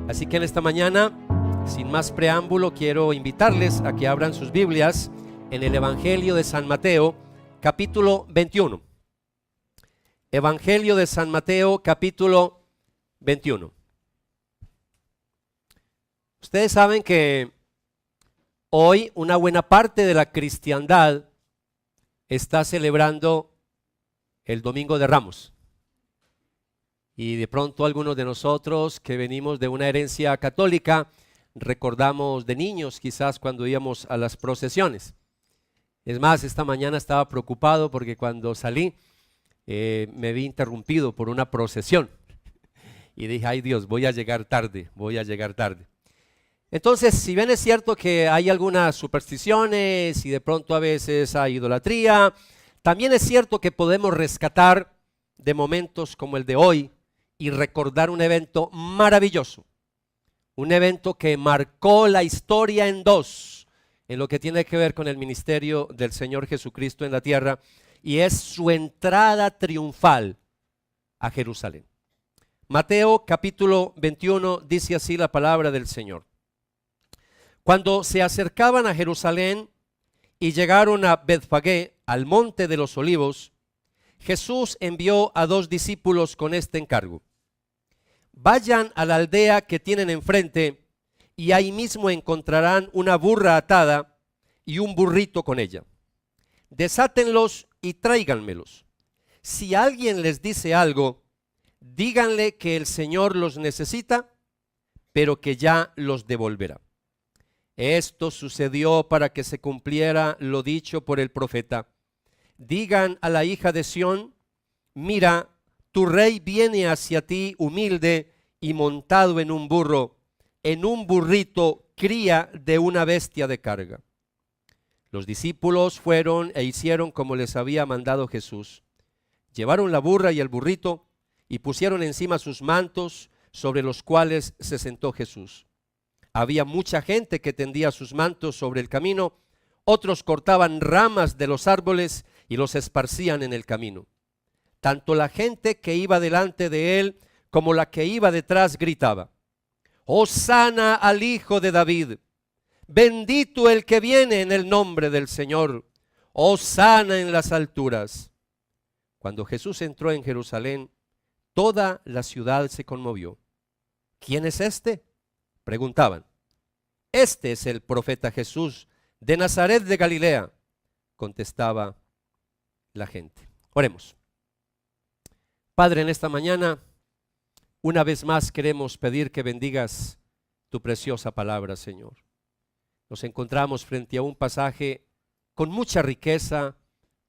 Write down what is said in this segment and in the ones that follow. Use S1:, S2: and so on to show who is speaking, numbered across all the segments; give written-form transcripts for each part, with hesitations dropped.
S1: Así que en esta mañana, sin más preámbulo, quiero invitarles a que abran sus Biblias en el Evangelio de San Mateo, capítulo 21. Evangelio de San Mateo, capítulo 21. Ustedes saben que hoy una buena parte de la cristiandad está celebrando el Domingo de Ramos. Y de pronto algunos de nosotros que venimos de una herencia católica recordamos de niños quizás cuando íbamos a las procesiones. Es más, esta mañana estaba preocupado porque cuando salí me vi interrumpido por una procesión y dije, ay Dios, voy a llegar tarde. Entonces, si bien es cierto que hay algunas supersticiones y de pronto a veces hay idolatría, también es cierto que podemos rescatar de momentos como el de hoy y recordar un evento maravilloso, un evento que marcó la historia en dos, en lo que tiene que ver con el ministerio del Señor Jesucristo en la tierra, y es su entrada triunfal a Jerusalén. Mateo capítulo 21 dice así la palabra del Señor. Cuando se acercaban a Jerusalén y llegaron a Betfagé, al monte de los olivos, Jesús envió a 2 discípulos con este encargo: vayan a la aldea que tienen enfrente y ahí mismo encontrarán una burra atada y un burrito con ella. Desátenlos y tráiganmelos. Si alguien les dice algo, díganle que el Señor los necesita, pero que ya los devolverá. Esto sucedió para que se cumpliera lo dicho por el profeta. Digan a la hija de Sión, mira, tu rey viene hacia ti humilde y montado en un burro, en un burrito, cría de una bestia de carga. Los discípulos fueron e hicieron como les había mandado Jesús. Llevaron la burra y el burrito y pusieron encima sus mantos, sobre los cuales se sentó Jesús. Había mucha gente que tendía sus mantos sobre el camino, otros cortaban ramas de los árboles y los esparcían en el camino. Tanto la gente que iba delante de él como la que iba detrás gritaba: Hosana al Hijo de David, bendito el que viene en el nombre del Señor, Hosana en las alturas. Cuando Jesús entró en Jerusalén, toda la ciudad se conmovió. ¿Quién es este?, preguntaban. Este es el profeta Jesús de Nazaret de Galilea, contestaba la gente. Oremos. Padre, en esta mañana, una vez más queremos pedir que bendigas tu preciosa palabra, Señor. Nos encontramos frente a un pasaje con mucha riqueza,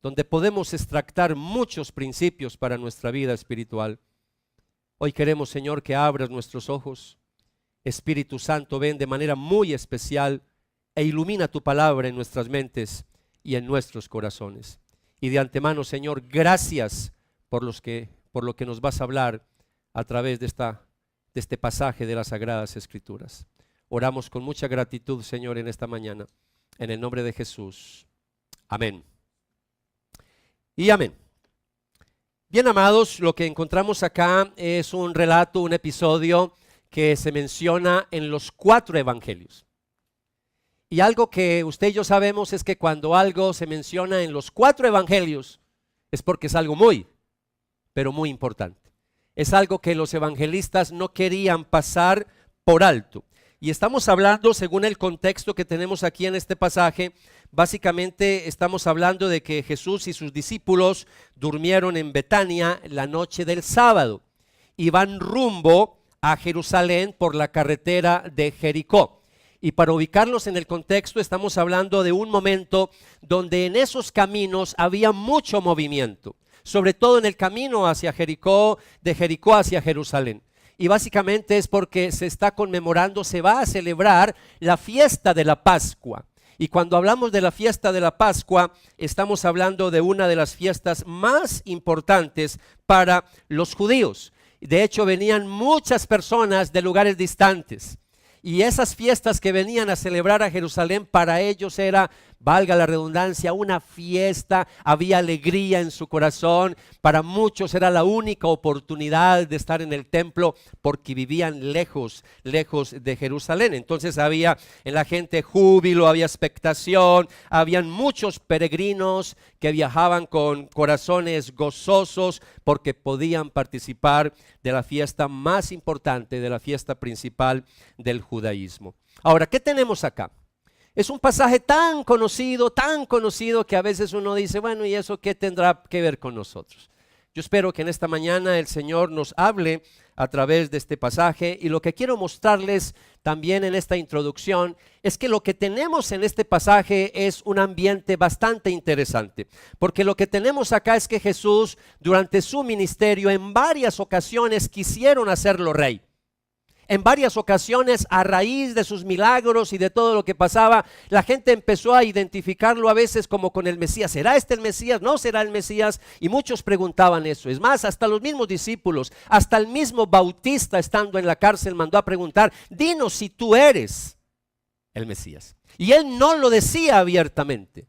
S1: donde podemos extractar muchos principios para nuestra vida espiritual. Hoy queremos, Señor, que abras nuestros ojos. Espíritu Santo, ven de manera muy especial e ilumina tu palabra en nuestras mentes y en nuestros corazones. Y de antemano, Señor, gracias por lo que nos vas a hablar a través de este pasaje de las Sagradas Escrituras. Oramos con mucha gratitud, Señor, en esta mañana, en el nombre de Jesús. Amén. Y amén. Bien, amados, lo que encontramos acá es un relato, un episodio que se menciona en los 4 evangelios. Y algo que usted y yo sabemos es que cuando algo se menciona en los 4 evangelios es porque es algo muy, pero muy importante. Es algo que los evangelistas no querían pasar por alto. Y estamos hablando, según el contexto que tenemos aquí en este pasaje, básicamente estamos hablando de que Jesús y sus discípulos durmieron en Betania la noche del sábado y van rumbo a Jerusalén por la carretera de Jericó. Y para ubicarlos en el contexto, estamos hablando de un momento donde en esos caminos había mucho movimiento, sobre todo en el camino hacia Jericó, de Jericó hacia Jerusalén. Y básicamente es porque se está conmemorando, se va a celebrar la fiesta de la Pascua. Y cuando hablamos de la fiesta de la Pascua, estamos hablando de una de las fiestas más importantes para los judíos. De hecho, venían muchas personas de lugares distantes. Y esas fiestas que venían a celebrar a Jerusalén para ellos era valga la redundancia, una fiesta, había alegría en su corazón. Para muchos era la única oportunidad de estar en el templo porque vivían lejos de Jerusalén. Entonces había en la gente júbilo, había expectación, habían muchos peregrinos que viajaban con corazones gozosos porque podían participar de la fiesta más importante, de la fiesta principal del judaísmo. Ahora, ¿qué tenemos acá? Es un pasaje tan conocido que a veces uno dice, bueno, ¿y eso qué tendrá que ver con nosotros? Yo espero que en esta mañana el Señor nos hable a través de este pasaje, y lo que quiero mostrarles también en esta introducción es que lo que tenemos en este pasaje es un ambiente bastante interesante, porque lo que tenemos acá es que Jesús durante su ministerio en varias ocasiones quisieron hacerlo rey. En varias ocasiones, a raíz de sus milagros y de todo lo que pasaba, la gente empezó a identificarlo a veces como con el Mesías. ¿Será este el Mesías? ¿No será el Mesías? Y muchos preguntaban eso. Es más, hasta los mismos discípulos, hasta el mismo Bautista, estando en la cárcel, mandó a preguntar: dinos si tú eres el Mesías. Y él no lo decía abiertamente.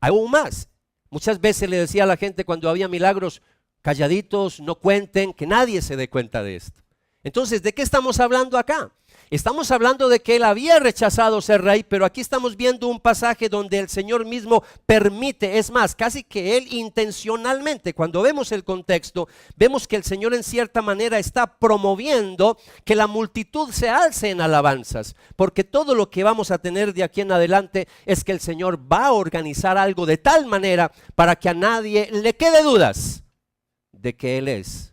S1: Aún más, muchas veces le decía a la gente cuando había milagros: calladitos, no cuenten, que nadie se dé cuenta de esto. Entonces, ¿de qué estamos hablando acá? Estamos hablando de que él había rechazado ser rey, pero aquí estamos viendo un pasaje donde el Señor mismo permite, es más, casi que él intencionalmente, cuando vemos el contexto, vemos que el Señor en cierta manera está promoviendo que la multitud se alce en alabanzas, porque todo lo que vamos a tener de aquí en adelante es que el Señor va a organizar algo de tal manera para que a nadie le quede dudas de que Él es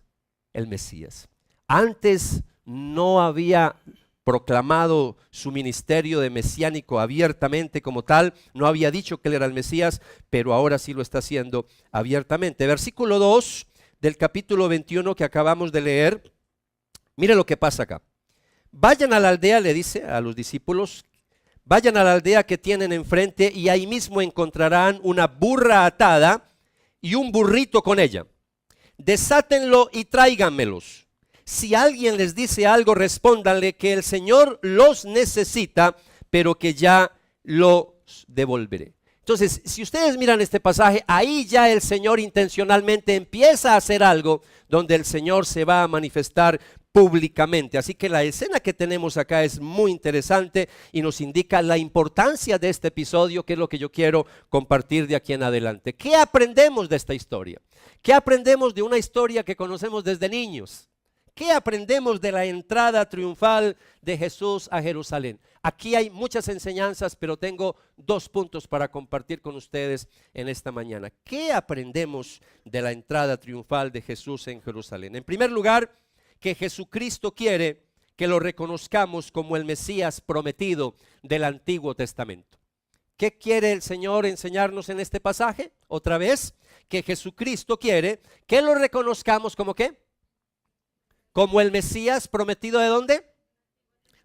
S1: el Mesías. Antes no había proclamado su ministerio de mesiánico abiertamente como tal, no había dicho que él era el Mesías, pero ahora sí lo está haciendo abiertamente. Versículo 2 del capítulo 21 que acabamos de leer, mire lo que pasa acá. Vayan a la aldea, le dice a los discípulos, vayan a la aldea que tienen enfrente y ahí mismo encontrarán una burra atada y un burrito con ella. Desátenlo y tráiganmelos. Si alguien les dice algo, respóndanle que el Señor los necesita, pero que ya los devolveré. Entonces, si ustedes miran este pasaje, ahí ya el Señor intencionalmente empieza a hacer algo donde el Señor se va a manifestar públicamente. Así que la escena que tenemos acá es muy interesante y nos indica la importancia de este episodio, que es lo que yo quiero compartir de aquí en adelante. ¿Qué aprendemos de esta historia? ¿Qué aprendemos de una historia que conocemos desde niños? ¿Qué aprendemos de la entrada triunfal de Jesús a Jerusalén? Aquí hay muchas enseñanzas, pero tengo 2 puntos para compartir con ustedes en esta mañana. ¿Qué aprendemos de la entrada triunfal de Jesús en Jerusalén? En primer lugar, que Jesucristo quiere que lo reconozcamos como el Mesías prometido del Antiguo Testamento. ¿Qué quiere el Señor enseñarnos en este pasaje? Otra vez, que Jesucristo quiere que lo reconozcamos como ¿qué? Como el Mesías prometido ¿de dónde?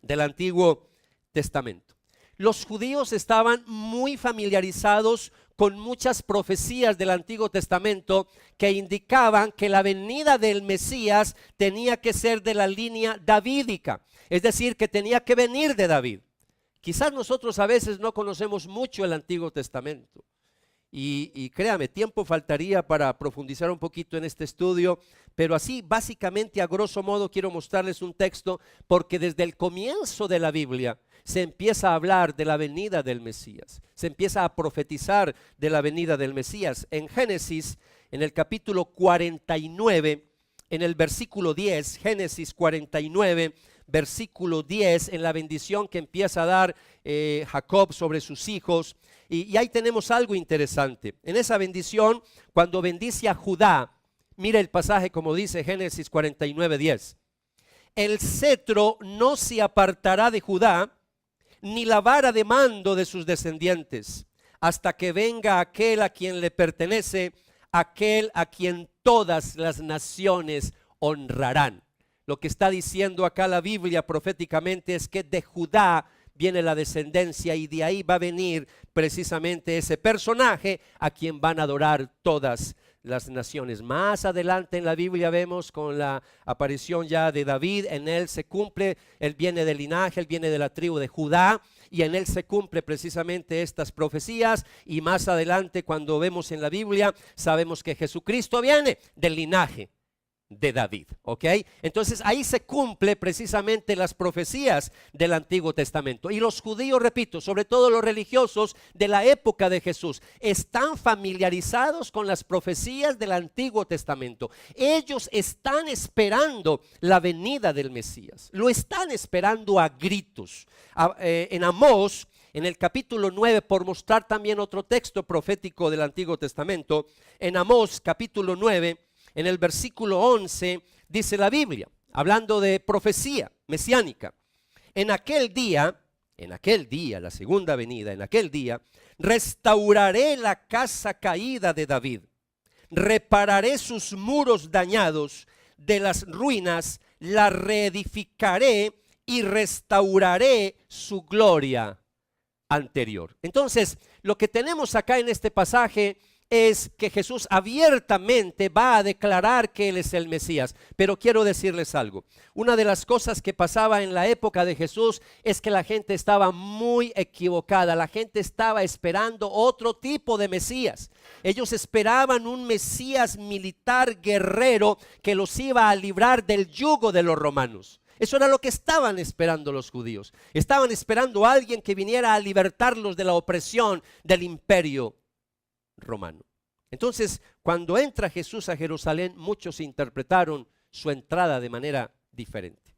S1: Del Antiguo Testamento. Los judíos estaban muy familiarizados con muchas profecías del Antiguo Testamento que indicaban que la venida del Mesías tenía que ser de la línea davídica, es decir, que tenía que venir de David. Quizás nosotros a veces no conocemos mucho el Antiguo Testamento. Y créame, tiempo faltaría para profundizar un poquito en este estudio, pero así básicamente a grosso modo quiero mostrarles un texto, porque desde el comienzo de la Biblia se empieza a hablar de la venida del Mesías, se empieza a profetizar de la venida del Mesías. En Génesis, en el capítulo 49, en el versículo 10, Génesis 49, versículo 10, en la bendición que empieza a dar Jacob sobre sus hijos. Y ahí tenemos algo interesante. En esa bendición, cuando bendice a Judá, mira el pasaje como dice Génesis 49:10. El cetro no se apartará de Judá, ni la vara de mando de sus descendientes, hasta que venga aquel a quien le pertenece, aquel a quien todas las naciones honrarán. Lo que está diciendo acá la Biblia proféticamente es que de Judá viene la descendencia y de ahí va a venir precisamente ese personaje a quien van a adorar todas las naciones. Más adelante en la Biblia vemos con la aparición ya de David, en él se cumple, él viene del linaje, él viene de la tribu de Judá, y en él se cumple precisamente estas profecías. Y más adelante, cuando vemos en la Biblia, sabemos que Jesucristo viene del linaje de David, ¿ok? Entonces ahí se cumple precisamente las profecías del Antiguo Testamento. Y los judíos, repito, sobre todo los religiosos de la época de Jesús, están familiarizados con las profecías del Antiguo Testamento. Ellos están esperando la venida del Mesías, lo están esperando a gritos. En Amós, en el capítulo 9, por mostrar también otro texto profético del Antiguo Testamento, en Amós capítulo 9, en el versículo 11, dice la Biblia, hablando de profecía mesiánica: en aquel día, la segunda venida, en aquel día, restauraré la casa caída de David, repararé sus muros dañados, de las ruinas la reedificaré y restauraré su gloria anterior. Entonces, lo que tenemos acá en este pasaje es que Jesús abiertamente va a declarar que Él es el Mesías. Pero quiero decirles algo. Una de las cosas que pasaba en la época de Jesús es que la gente estaba muy equivocada. La gente estaba esperando otro tipo de Mesías. Ellos esperaban un Mesías militar guerrero que los iba a librar del yugo de los romanos. Eso era lo que estaban esperando los judíos. Estaban esperando a alguien que viniera a libertarlos de la opresión del imperio romano. Entonces, cuando entra Jesús a Jerusalén, muchos interpretaron su entrada de manera diferente.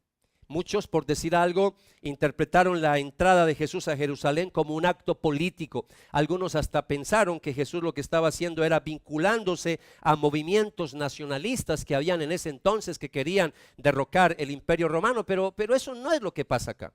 S1: Muchos, por decir algo, interpretaron la entrada de Jesús a Jerusalén como un acto político. Algunos hasta pensaron que Jesús lo que estaba haciendo era vinculándose a movimientos nacionalistas que habían en ese entonces, que querían derrocar el imperio romano, pero eso no es lo que pasa acá.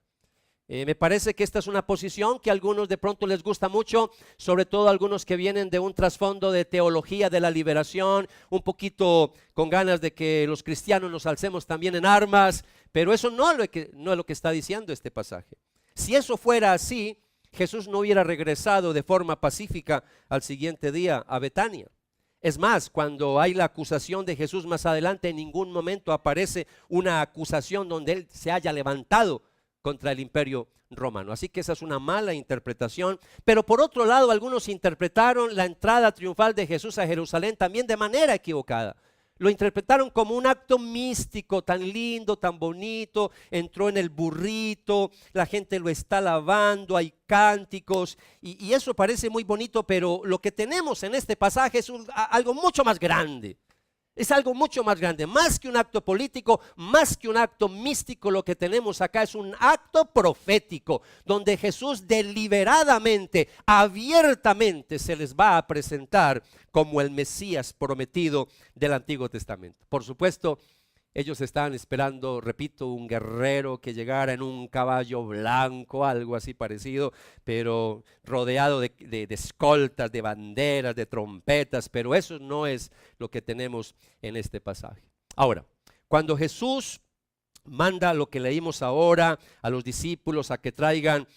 S1: Me parece que esta es una posición que a algunos de pronto les gusta mucho, sobre todo algunos que vienen de un trasfondo de teología de la liberación, un poquito con ganas de que los cristianos nos alcemos también en armas, pero eso no es lo que está diciendo este pasaje. Si eso fuera así, Jesús no hubiera regresado de forma pacífica al siguiente día a Betania. Es más, cuando hay la acusación de Jesús más adelante, en ningún momento aparece una acusación donde Él se haya levantado contra el imperio romano. Así que esa es una mala interpretación. Pero por otro lado, algunos interpretaron la entrada triunfal de Jesús a Jerusalén también de manera equivocada. Lo interpretaron como un acto místico, tan lindo, tan bonito. Entró en el burrito, la gente lo está alabando, hay cánticos, y eso parece muy bonito, pero lo que tenemos en este pasaje es algo mucho más grande. Es algo mucho más grande, más que un acto político, más que un acto místico. Lo que tenemos acá es un acto profético, donde Jesús deliberadamente, abiertamente se les va a presentar como el Mesías prometido del Antiguo Testamento. Por supuesto, ellos estaban esperando, repito, un guerrero que llegara en un caballo blanco, algo así parecido, pero rodeado de escoltas, de banderas, de trompetas, pero eso no es lo que tenemos en este pasaje. Ahora, cuando Jesús manda lo que leímos ahora a los discípulos a que traigan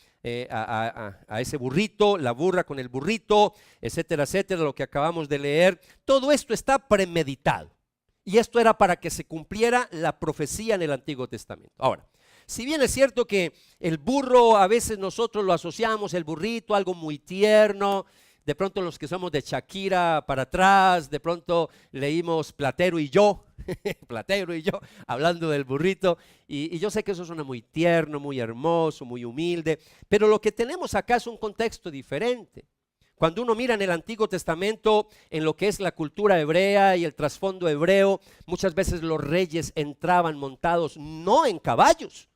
S1: a ese burrito, la burra con el burrito, etcétera, etcétera, lo que acabamos de leer, todo esto está premeditado. Y esto era para que se cumpliera la profecía en el Antiguo Testamento. Ahora, si bien es cierto que el burro a veces nosotros lo asociamos, el burrito, algo muy tierno, de pronto los que somos de Shakira para atrás, de pronto leímos Platero y yo, Platero y yo, hablando del burrito, y yo sé que eso suena muy tierno, muy hermoso, muy humilde, pero lo que tenemos acá es un contexto diferente. Cuando uno mira en el Antiguo Testamento, en lo que es la cultura hebrea y el trasfondo hebreo, muchas veces los reyes entraban montados no en caballos,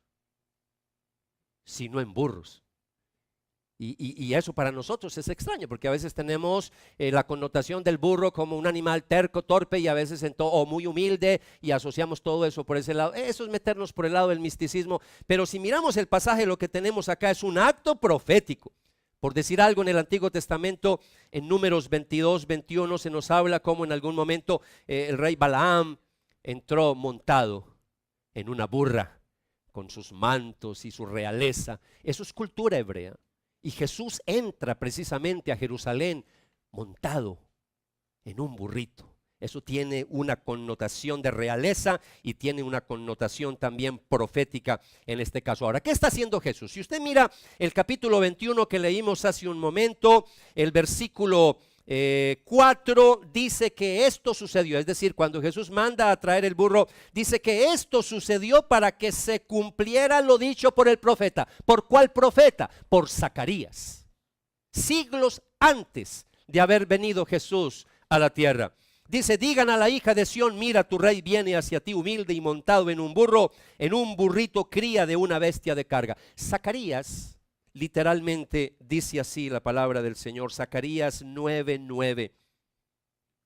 S1: sino en burros. Y eso para nosotros es extraño, porque a veces tenemos la connotación del burro como un animal terco, torpe, y a veces o muy humilde, y asociamos todo eso por ese lado. Eso es meternos por el lado del misticismo. Pero si miramos el pasaje, lo que tenemos acá es un acto profético. Por decir algo, en el Antiguo Testamento, en Números 22, 21, se nos habla como en algún momento el rey Balaam entró montado en una burra con sus mantos y su realeza. Eso es cultura hebrea. Y Jesús entra precisamente a Jerusalén montado en un burrito. Eso tiene una connotación de realeza y tiene una connotación también profética en este caso. Ahora, ¿qué está haciendo Jesús? Si usted mira el capítulo 21 que leímos hace un momento, el versículo 4 dice que esto sucedió, es decir, cuando Jesús manda a traer el burro, dice que esto sucedió para que se cumpliera lo dicho por el profeta. ¿Por cuál profeta? Por Zacarías, siglos antes de haber venido Jesús a la tierra. Dice, digan a la hija de Sión, mira, tu rey viene hacia ti humilde y montado en un burro, en un burrito cría de una bestia de carga. Zacarías literalmente dice así la palabra del Señor, Zacarías 9:9.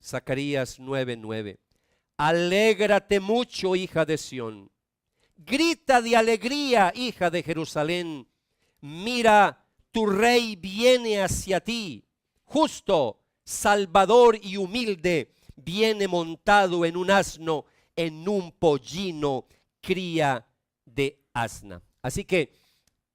S1: Zacarías 9:9. Alégrate mucho, hija de Sión. Grita de alegría, hija de Jerusalén. Mira, tu rey viene hacia ti, justo, salvador y humilde. Viene montado en un asno, en un pollino, cría de asna. Así que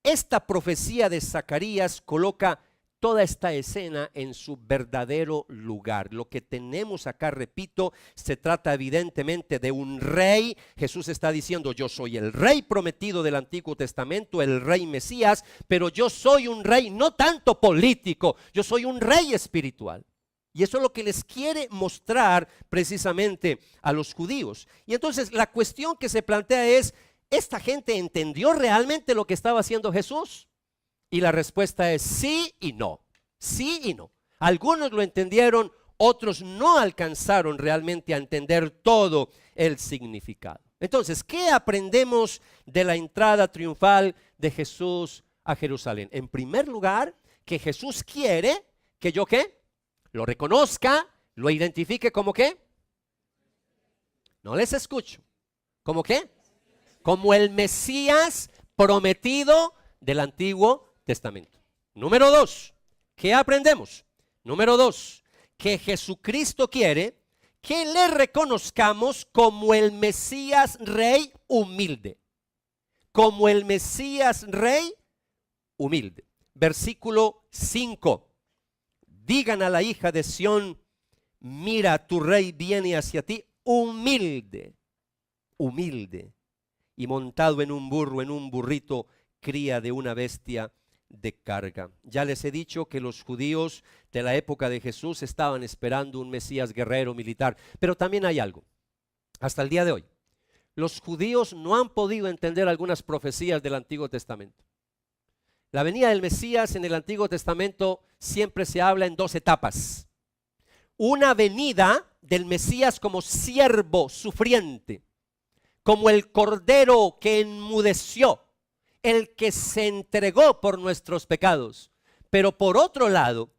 S1: esta profecía de Zacarías coloca toda esta escena en su verdadero lugar. Lo que tenemos acá, repito, se trata evidentemente de un rey. Jesús está diciendo, yo soy el rey prometido del Antiguo Testamento, el rey Mesías, pero yo soy un rey no tanto político, yo soy un rey espiritual. Y eso es lo que les quiere mostrar precisamente a los judíos. Y entonces la cuestión que se plantea es, ¿esta gente entendió realmente lo que estaba haciendo Jesús? Y la respuesta es sí y no. Sí y no. Algunos lo entendieron, otros no alcanzaron realmente a entender todo el significado. Entonces, ¿qué aprendemos de la entrada triunfal de Jesús a Jerusalén? En primer lugar, que Jesús quiere que yo ¿qué? Lo reconozca, lo identifique como ¿qué? No les escucho. ¿Cómo qué? Como el Mesías prometido del Antiguo Testamento. Número 2, ¿qué aprendemos? Número 2, que Jesucristo quiere que le reconozcamos como el Mesías Rey humilde. Como el Mesías Rey humilde. Versículo 5. Digan a la hija de Sión, mira, tu rey viene hacia ti humilde, humilde, y montado en un burro, en un burrito, cría de una bestia de carga. Ya les he dicho que los judíos de la época de Jesús estaban esperando un Mesías guerrero militar, pero también hay algo. Hasta el día de hoy, los judíos no han podido entender algunas profecías del Antiguo Testamento. La venida del Mesías en el Antiguo Testamento siempre se habla en dos etapas. Una venida del Mesías como siervo sufriente, como el cordero que enmudeció, el que se entregó por nuestros pecados. Pero por otro lado,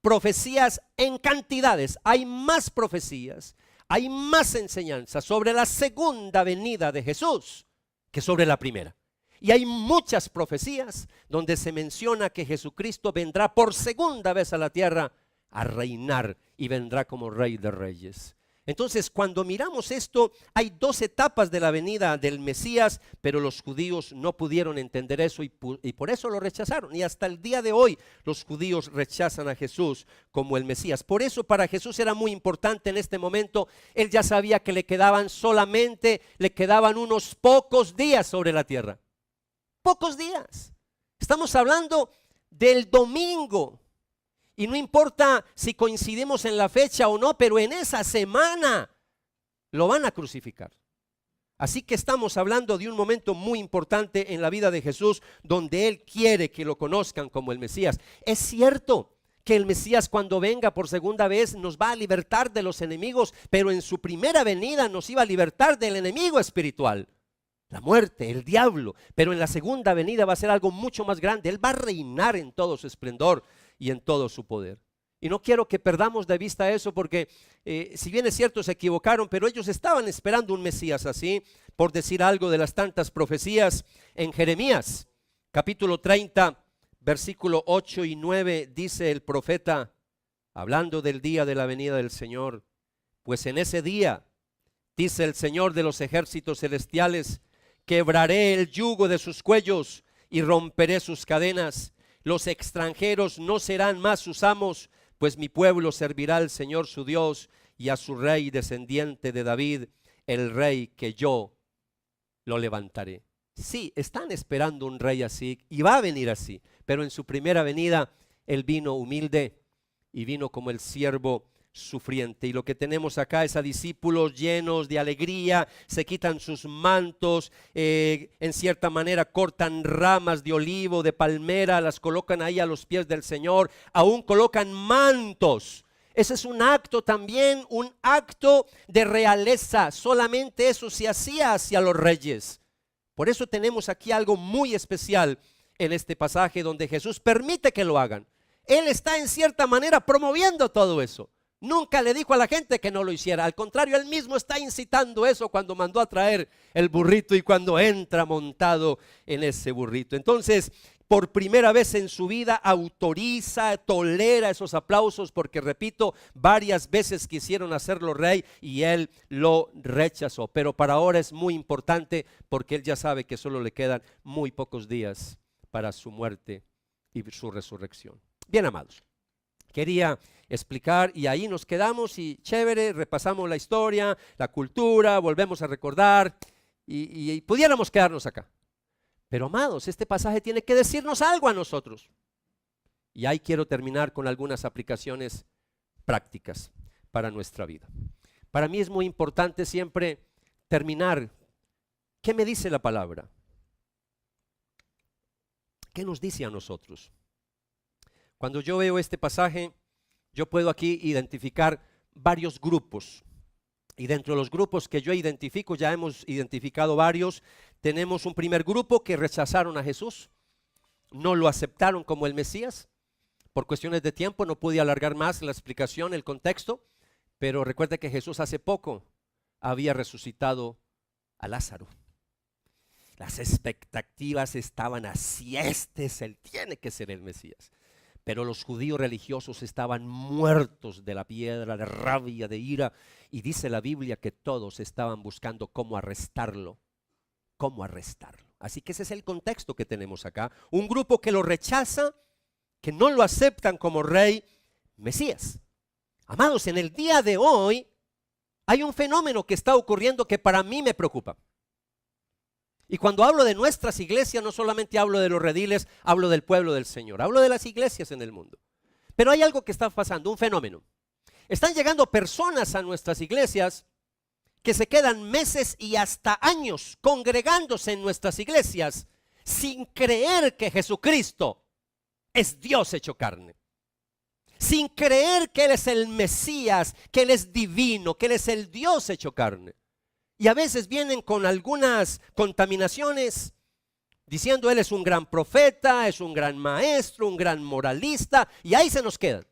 S1: profecías en cantidades. Hay más profecías, hay más enseñanzas sobre la segunda venida de Jesús que sobre la primera. Y hay muchas profecías donde se menciona que Jesucristo vendrá por segunda vez a la tierra a reinar y vendrá como Rey de Reyes. Entonces, cuando miramos esto, hay dos etapas de la venida del Mesías, pero los judíos no pudieron entender eso y por eso lo rechazaron. Y hasta el día de hoy los judíos rechazan a Jesús como el Mesías. Por eso para Jesús era muy importante en este momento. Él ya sabía que le quedaban unos pocos días sobre la tierra. Pocos días. Estamos hablando del domingo. Y no importa si coincidimos en la fecha o no, pero en esa semana lo van a crucificar. Así que estamos hablando de un momento muy importante en la vida de Jesús, donde Él quiere que lo conozcan como el Mesías. Es cierto que el Mesías cuando venga por segunda vez nos va a libertar de los enemigos, pero en su primera venida nos iba a libertar del enemigo espiritual. La muerte, el diablo, pero en la segunda venida va a ser algo mucho más grande. Él va a reinar en todo su esplendor y en todo su poder. Y no quiero que perdamos de vista eso porque si bien es cierto se equivocaron, pero ellos estaban esperando un Mesías así, por decir algo de las tantas profecías en Jeremías, capítulo 30, versículo 8 y 9, dice el profeta, hablando del día de la venida del Señor, pues en ese día, dice el Señor de los ejércitos celestiales, quebraré el yugo de sus cuellos y romperé sus cadenas. Los extranjeros no serán más sus amos, pues mi pueblo servirá al Señor su Dios, y a su rey descendiente de David, el rey que yo lo levantaré. Sí, están esperando un rey así y va a venir así, pero en su primera venida él vino humilde y vino como el siervo sufriente. Y lo que tenemos acá es a discípulos llenos de alegría, se quitan sus mantos, en cierta manera cortan ramas de olivo, de palmera, las colocan ahí a los pies del Señor, aún colocan mantos. Ese es un acto también, un acto de realeza. Solamente eso se hacía hacia los reyes. Por eso tenemos aquí algo muy especial en este pasaje donde Jesús permite que lo hagan. Él está en cierta manera promoviendo todo eso. Nunca le dijo a la gente que no lo hiciera. Al contrario, él mismo está incitando eso cuando mandó a traer el burrito y cuando entra montado en ese burrito. Entonces, por primera vez en su vida autoriza, tolera esos aplausos, porque repito, varias veces quisieron hacerlo rey y él lo rechazó. Pero para ahora es muy importante porque él ya sabe que solo le quedan muy pocos días para su muerte y su resurrección. Bien, amados, quería explicar y ahí nos quedamos y chévere, repasamos la historia, la cultura, volvemos a recordar y pudiéramos quedarnos acá. Pero amados, este pasaje tiene que decirnos algo a nosotros. Y ahí quiero terminar con algunas aplicaciones prácticas para nuestra vida. Para mí es muy importante siempre terminar. ¿Qué me dice la palabra? ¿Qué nos dice a nosotros? Cuando yo veo este pasaje, yo puedo aquí identificar varios grupos. Y dentro de los grupos que yo identifico, ya hemos identificado varios. Tenemos un primer grupo que rechazaron a Jesús, no lo aceptaron como el Mesías. Por cuestiones de tiempo no pude alargar más la explicación, el contexto, pero recuerde que Jesús hace poco había resucitado a Lázaro. Las expectativas estaban así, él tiene que ser el Mesías. Pero los judíos religiosos estaban muertos de la piedra, de rabia, de ira. Y dice la Biblia que todos estaban buscando cómo arrestarlo. Cómo arrestarlo. Así que ese es el contexto que tenemos acá. Un grupo que lo rechaza, que no lo aceptan como rey Mesías. Amados, en el día de hoy hay un fenómeno que está ocurriendo que para mí me preocupa. Y cuando hablo de nuestras iglesias, no solamente hablo de los rediles, hablo del pueblo del Señor, hablo de las iglesias en el mundo. Pero hay algo que está pasando, un fenómeno. Están llegando personas a nuestras iglesias que se quedan meses y hasta años congregándose en nuestras iglesias sin creer que Jesucristo es Dios hecho carne. Sin creer que Él es el Mesías, que Él es divino, que Él es el Dios hecho carne. Y a veces vienen con algunas contaminaciones, diciendo Él es un gran profeta, es un gran maestro, un gran moralista, y ahí se nos quedan.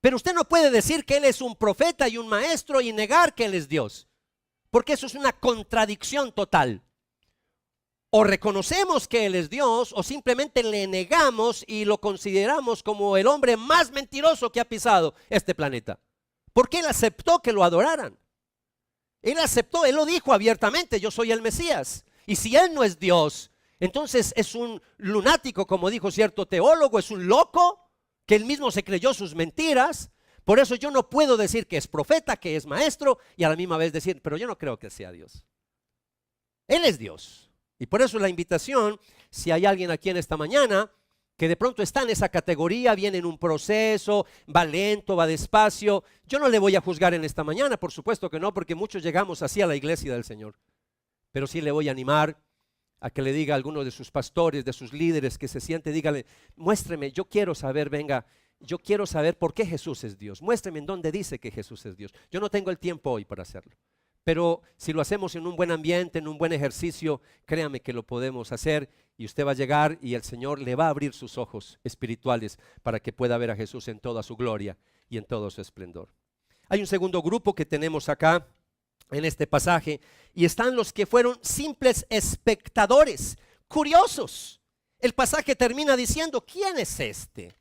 S1: Pero usted no puede decir que Él es un profeta y un maestro y negar que Él es Dios, porque eso es una contradicción total. O reconocemos que Él es Dios, o simplemente le negamos y lo consideramos como el hombre más mentiroso que ha pisado este planeta. Porque Él aceptó que lo adoraran. Él aceptó, Él lo dijo abiertamente, yo soy el Mesías. Y si Él no es Dios, entonces es un lunático, como dijo cierto teólogo, es un loco, que Él mismo se creyó sus mentiras. Por eso yo no puedo decir que es profeta, que es maestro, y a la misma vez decir, pero yo no creo que sea Dios. Él es Dios. Y por eso la invitación, si hay alguien aquí en esta mañana que de pronto está en esa categoría, viene en un proceso, va lento, va despacio, yo no le voy a juzgar en esta mañana, por supuesto que no, porque muchos llegamos así a la iglesia del Señor. Pero sí le voy a animar a que le diga a alguno de sus pastores, de sus líderes que se siente, dígale, muéstreme, yo quiero saber, venga, yo quiero saber por qué Jesús es Dios. Muéstreme en dónde dice que Jesús es Dios. Yo no tengo el tiempo hoy para hacerlo. Pero si lo hacemos en un buen ambiente, en un buen ejercicio, créame que lo podemos hacer y usted va a llegar y el Señor le va a abrir sus ojos espirituales para que pueda ver a Jesús en toda su gloria y en todo su esplendor. Hay un segundo grupo que tenemos acá en este pasaje y están los que fueron simples espectadores, curiosos. El pasaje termina diciendo, ¿quién es este?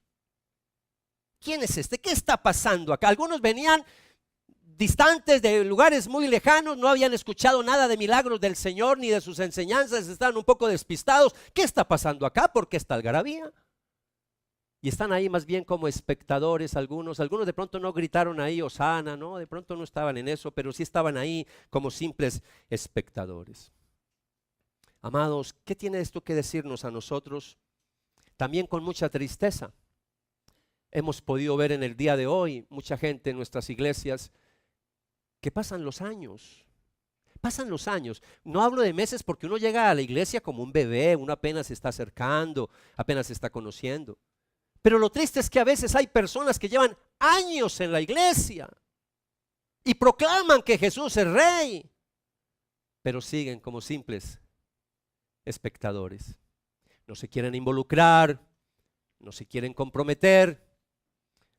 S1: ¿Quién es este? ¿Qué está pasando acá? Algunos venían distantes, de lugares muy lejanos, no habían escuchado nada de milagros del Señor ni de sus enseñanzas, estaban un poco despistados. ¿Qué está pasando acá? ¿Por qué esta algarabía? Y están ahí más bien como espectadores algunos. Algunos de pronto no gritaron ahí Hosana, ¿no? De pronto no estaban en eso, pero sí estaban ahí como simples espectadores. Amados, ¿qué tiene esto que decirnos a nosotros? También con mucha tristeza. Hemos podido ver en el día de hoy mucha gente en nuestras iglesias que pasan los años. Pasan los años. No hablo de meses porque uno llega a la iglesia como un bebé, uno apenas se está acercando, apenas se está conociendo. Pero lo triste es que a veces hay personas que llevan años en la iglesia y proclaman que Jesús es Rey, pero siguen como simples espectadores. No se quieren involucrar, no se quieren comprometer.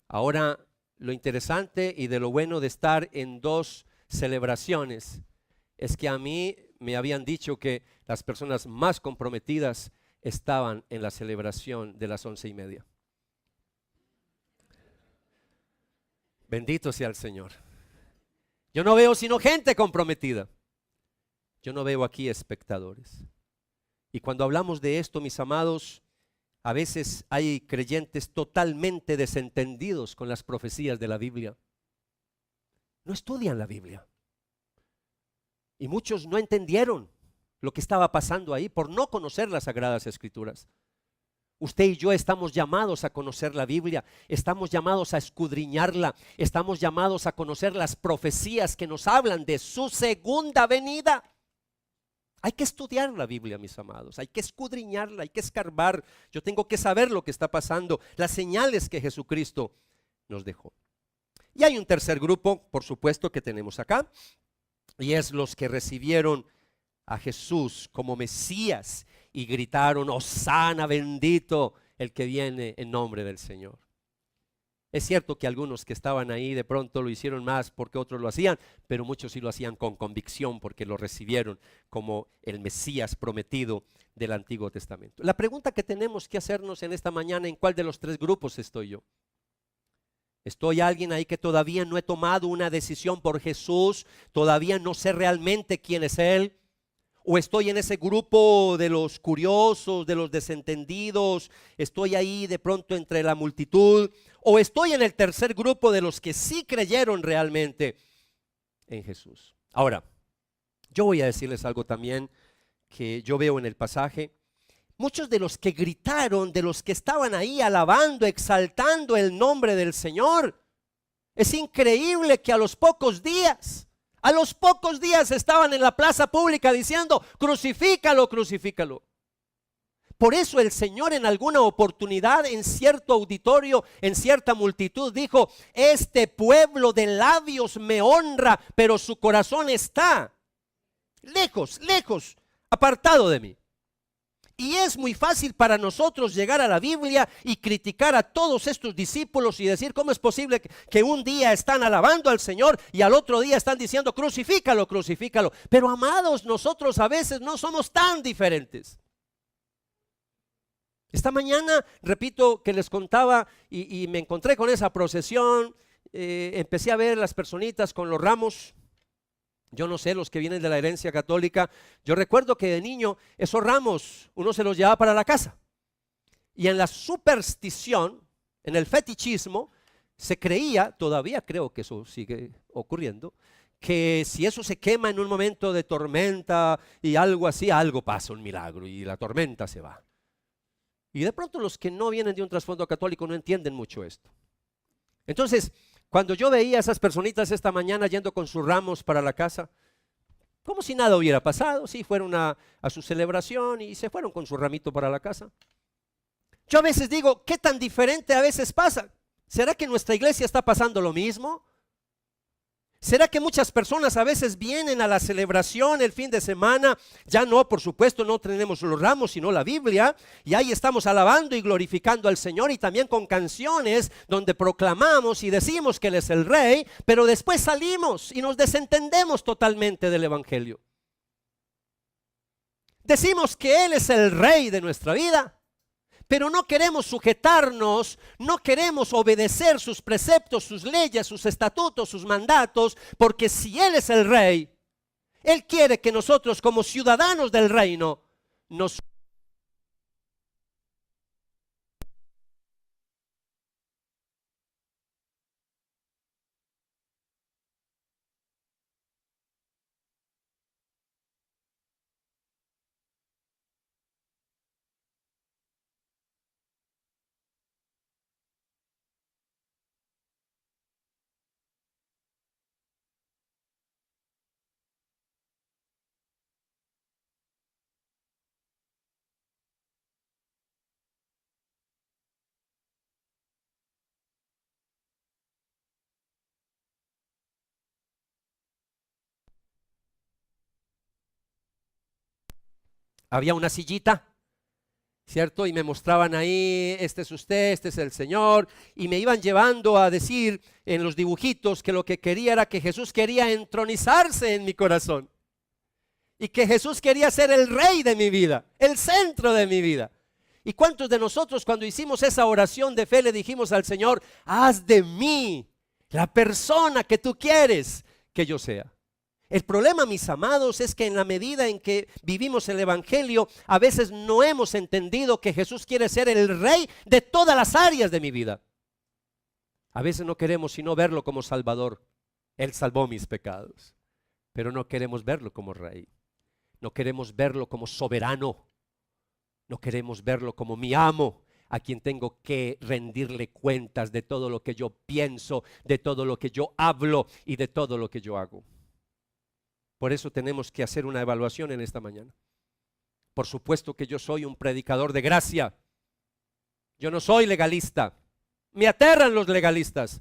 S1: Ahora, lo interesante y de lo bueno de estar en dos celebraciones es que a mí me habían dicho que las personas más comprometidas estaban en la celebración de las 11:30. Bendito sea el Señor. Yo no veo sino gente comprometida. Yo no veo aquí espectadores. Y cuando hablamos de esto, mis amados, a veces hay creyentes totalmente desentendidos con las profecías de la Biblia. No estudian la Biblia. Y muchos no entendieron lo que estaba pasando ahí por no conocer las Sagradas Escrituras. Usted y yo estamos llamados a conocer la Biblia, estamos llamados a escudriñarla, estamos llamados a conocer las profecías que nos hablan de su segunda venida. Hay que estudiar la Biblia, mis amados, hay que escudriñarla, hay que escarbar. Yo tengo que saber lo que está pasando, las señales que Jesucristo nos dejó. Y hay un tercer grupo, por supuesto, que tenemos acá, y es los que recibieron a Jesús como Mesías y gritaron: Hosana, bendito el que viene en nombre del Señor. Es cierto que algunos que estaban ahí de pronto lo hicieron más porque otros lo hacían, pero muchos sí lo hacían con convicción porque lo recibieron como el Mesías prometido del Antiguo Testamento. La pregunta que tenemos que hacernos en esta mañana: ¿en cuál de los tres grupos estoy yo? ¿Estoy alguien ahí que todavía no he tomado una decisión por Jesús? ¿Todavía no sé realmente quién es Él? ¿O estoy en ese grupo de los curiosos, de los desentendidos? ¿Estoy ahí de pronto entre la multitud? ¿O estoy en el tercer grupo de los que sí creyeron realmente en Jesús? Ahora, yo voy a decirles algo también que yo veo en el pasaje. Muchos de los que gritaron, de los que estaban ahí alabando, exaltando el nombre del Señor, es increíble que a los pocos días estaban en la plaza pública diciendo: crucifícalo, crucifícalo. Por eso el Señor en alguna oportunidad, en cierto auditorio, en cierta multitud, dijo: este pueblo de labios me honra, pero su corazón está lejos, lejos, apartado de mí. Y es muy fácil para nosotros llegar a la Biblia y criticar a todos estos discípulos y decir: ¿cómo es posible que un día están alabando al Señor y al otro día están diciendo crucifícalo, crucifícalo? Pero amados, nosotros a veces no somos tan diferentes. Esta mañana, repito, que les contaba y me encontré con esa procesión, empecé a ver las personitas con los ramos. Yo no sé, los que vienen de la herencia católica, yo recuerdo que de niño esos ramos uno se los llevaba para la casa. Y en la superstición, en el fetichismo, se creía, todavía creo que eso sigue ocurriendo, que si eso se quema en un momento de tormenta y algo así, algo pasa, un milagro, y la tormenta se va. Y de pronto los que no vienen de un trasfondo católico no entienden mucho esto. Entonces, cuando yo veía a esas personitas esta mañana yendo con sus ramos para la casa, como si nada hubiera pasado, sí, fueron a su celebración y se fueron con su ramito para la casa. Yo a veces digo: ¿qué tan diferente a veces pasa? ¿Será que en nuestra iglesia está pasando lo mismo? ¿Será que muchas personas a veces vienen a la celebración el fin de semana? Ya no, por supuesto, no tenemos los ramos, sino la Biblia, y ahí estamos alabando y glorificando al Señor, y también con canciones donde proclamamos y decimos que Él es el Rey, pero después salimos y nos desentendemos totalmente del Evangelio. Decimos que Él es el Rey de nuestra vida, pero no queremos sujetarnos, no queremos obedecer sus preceptos, sus leyes, sus estatutos, sus mandatos, porque si Él es el Rey, Él quiere que nosotros como ciudadanos del reino nos había una sillita, ¿cierto? Y me mostraban ahí, este es usted, este es el Señor, y me iban llevando a decir en los dibujitos que lo que quería era que Jesús quería entronizarse en mi corazón, y que Jesús quería ser el rey de mi vida, el centro de mi vida. ¿Y cuántos de nosotros cuando hicimos esa oración de fe le dijimos al Señor, haz de mí la persona que tú quieres que yo sea? El problema, mis amados, es que en la medida en que vivimos el Evangelio, a veces no hemos entendido que Jesús quiere ser el rey de todas las áreas de mi vida. A veces no queremos sino verlo como Salvador. Él salvó mis pecados, pero no queremos verlo como rey. No queremos verlo como soberano. No queremos verlo como mi amo, a quien tengo que rendirle cuentas de todo lo que yo pienso, de todo lo que yo hablo y de todo lo que yo hago. Por eso tenemos que hacer una evaluación en esta mañana. Por supuesto que yo soy un predicador de gracia. Yo no soy legalista. Me aterran los legalistas.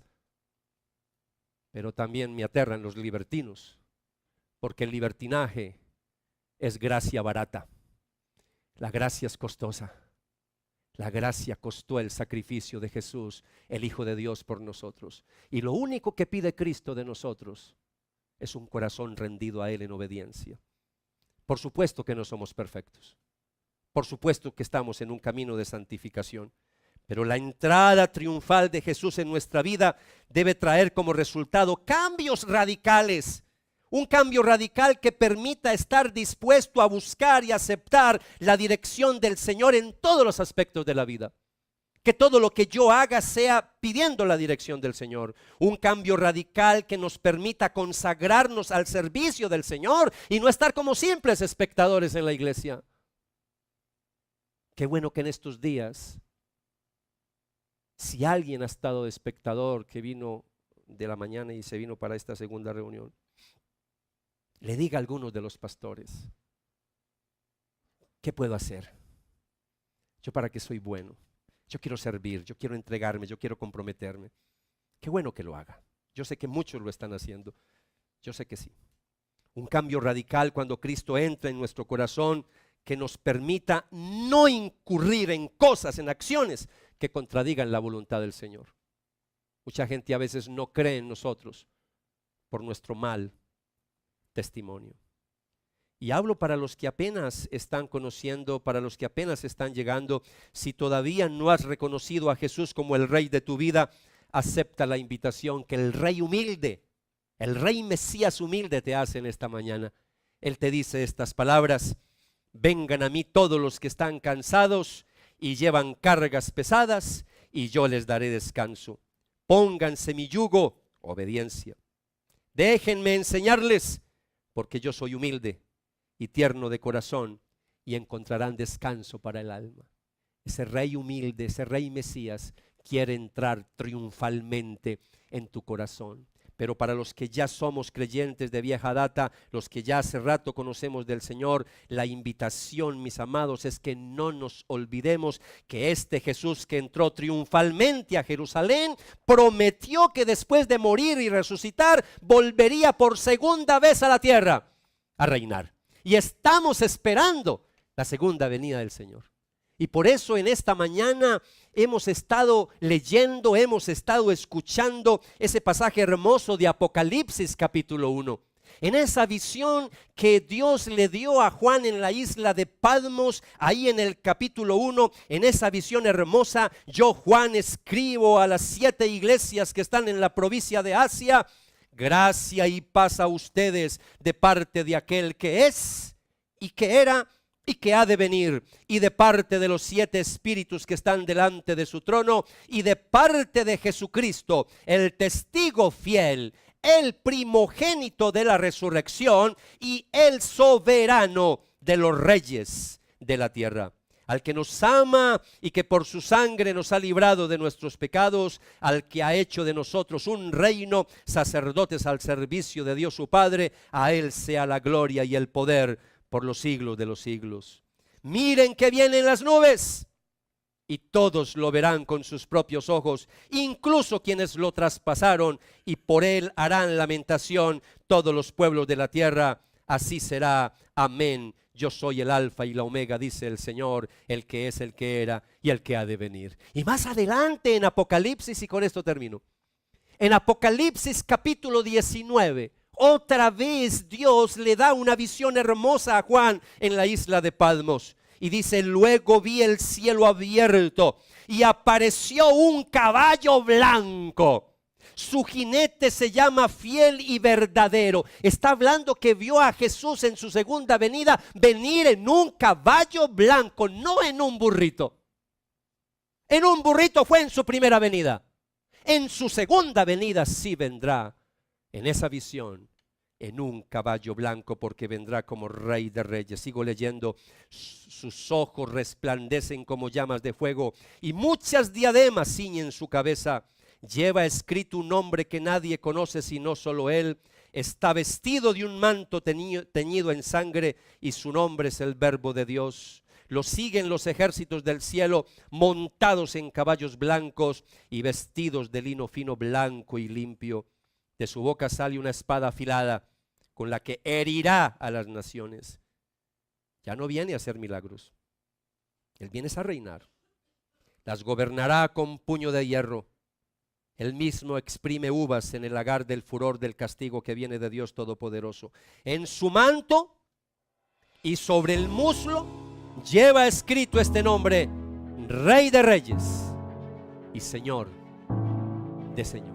S1: Pero también me aterran los libertinos. Porque el libertinaje es gracia barata. La gracia es costosa. La gracia costó el sacrificio de Jesús, el Hijo de Dios, por nosotros. Y lo único que pide Cristo de nosotros es un corazón rendido a Él en obediencia. Por supuesto que no somos perfectos. Por supuesto que estamos en un camino de santificación. Pero la entrada triunfal de Jesús en nuestra vida debe traer como resultado cambios radicales. Un cambio radical que permita estar dispuesto a buscar y aceptar la dirección del Señor en todos los aspectos de la vida. Que todo lo que yo haga sea pidiendo la dirección del Señor. Un cambio radical que nos permita consagrarnos al servicio del Señor y no estar como simples espectadores en la iglesia. Qué bueno que en estos días, si alguien ha estado de espectador que vino de la mañana y se vino para esta segunda reunión, le diga a algunos de los pastores, ¿qué puedo hacer? Yo para qué soy bueno. Yo quiero servir, yo quiero entregarme, yo quiero comprometerme. Qué bueno que lo haga. Yo sé que muchos lo están haciendo. Yo sé que sí. Un cambio radical cuando Cristo entra en nuestro corazón que nos permita no incurrir en cosas, en acciones que contradigan la voluntad del Señor. Mucha gente a veces no cree en nosotros por nuestro mal testimonio. Y hablo para los que apenas están conociendo, para los que apenas están llegando. Si todavía no has reconocido a Jesús como el Rey de tu vida, acepta la invitación que el Rey humilde, el Rey Mesías humilde te hace en esta mañana. Él te dice estas palabras: vengan a mí todos los que están cansados y llevan cargas pesadas, y yo les daré descanso. Pónganse mi yugo, obediencia. Déjenme enseñarles, porque yo soy humilde y tierno de corazón, y encontrarán descanso para el alma. Ese Rey humilde, ese Rey Mesías quiere entrar triunfalmente en tu corazón. Pero para los que ya somos creyentes de vieja data, los que ya hace rato conocemos del Señor, la invitación, mis amados, es que no nos olvidemos que este Jesús que entró triunfalmente a Jerusalén, prometió que después de morir y resucitar, volvería por segunda vez a la tierra a reinar. Y estamos esperando la segunda venida del Señor. Y por eso en esta mañana hemos estado leyendo, hemos estado escuchando ese pasaje hermoso de Apocalipsis capítulo 1. En esa visión que Dios le dio a Juan en la isla de Patmos, ahí en el capítulo 1, en esa visión hermosa, yo Juan escribo a las 7 iglesias que están en la provincia de Asia: gracia y paz a ustedes de parte de aquel que es y que era y que ha de venir, y de parte de los 7 espíritus que están delante de su trono, y de parte de Jesucristo, el testigo fiel, el primogénito de la resurrección y el soberano de los reyes de la tierra. Al que nos ama y que por su sangre nos ha librado de nuestros pecados, al que ha hecho de nosotros un reino, sacerdotes al servicio de Dios su Padre, a Él sea la gloria y el poder por los siglos de los siglos. Miren que vienen las nubes, y todos lo verán con sus propios ojos, incluso quienes lo traspasaron, y por él harán lamentación todos los pueblos de la tierra. así será. Amén. Yo soy el alfa y la omega, dice el Señor, el que es, el que era y el que ha de venir. Y más adelante en Apocalipsis, y con esto termino, en Apocalipsis capítulo 19, otra vez Dios le da una visión hermosa a Juan en la isla de Patmos. Y dice: luego vi el cielo abierto y apareció un caballo blanco. Su jinete se llama Fiel y Verdadero. Está hablando que vio a Jesús en su segunda venida venir en un caballo blanco, no en un burrito. En un burrito fue en su primera venida. En su segunda venida sí vendrá, en esa visión, en un caballo blanco, porque vendrá como Rey de Reyes. Sigo leyendo: sus ojos resplandecen como llamas de fuego y muchas diademas ciñen su cabeza. Lleva escrito un nombre que nadie conoce sino solo él. Está vestido de un manto teñido en sangre y su nombre es el Verbo de Dios. Lo siguen los ejércitos del cielo, montados en caballos blancos y vestidos de lino fino, blanco y limpio. De su boca sale una espada afilada con la que herirá a las naciones. Ya no viene a hacer milagros. Él viene a reinar. Las gobernará con puño de hierro. Él mismo exprime uvas en el lagar del furor del castigo que viene de Dios Todopoderoso. En su manto y sobre el muslo lleva escrito este nombre: Rey de Reyes y Señor de Señores.